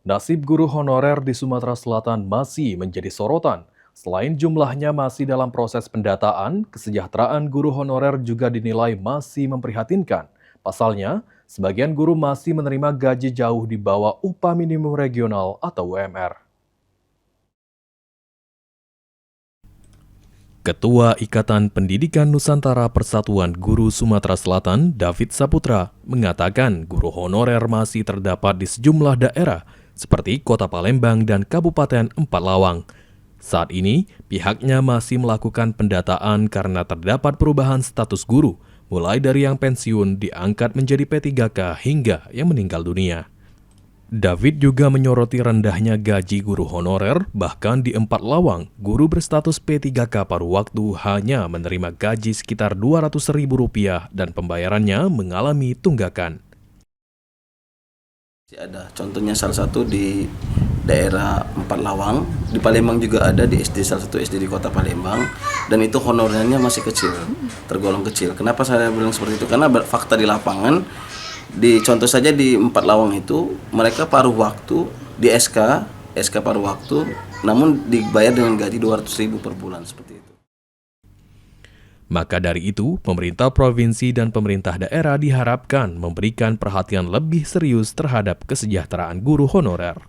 Nasib guru honorer di Sumatera Selatan masih menjadi sorotan. Selain jumlahnya masih dalam proses pendataan, kesejahteraan guru honorer juga dinilai masih memprihatinkan. Pasalnya, sebagian guru masih menerima gaji jauh di bawah upah minimum regional atau UMR. Ketua Ikatan Pendidikan Nusantara Persatuan Guru Sumatera Selatan, David Saputra, mengatakan guru honorer masih terdapat di sejumlah daerah seperti Kota Palembang dan Kabupaten Empat Lawang. Saat ini, pihaknya masih melakukan pendataan karena terdapat perubahan status guru, mulai dari yang pensiun diangkat menjadi P3K hingga yang meninggal dunia. David juga menyoroti rendahnya gaji guru honorer, bahkan di Empat Lawang, guru berstatus P3K paruh waktu hanya menerima gaji sekitar Rp200.000 dan pembayarannya mengalami tunggakan. Ada contohnya salah satu di daerah Empat Lawang, di Palembang juga ada di salah satu SD di Kota Palembang, dan itu honorernya masih kecil, tergolong kecil. Kenapa saya bilang seperti itu? Karena fakta di lapangan, contoh saja di Empat Lawang itu mereka paruh waktu di SK paruh waktu, namun dibayar dengan gaji Rp200.000 per bulan seperti itu. Maka dari itu, pemerintah provinsi dan pemerintah daerah diharapkan memberikan perhatian lebih serius terhadap kesejahteraan guru honorer.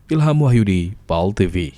Ilham Wahyudi, PAL TV.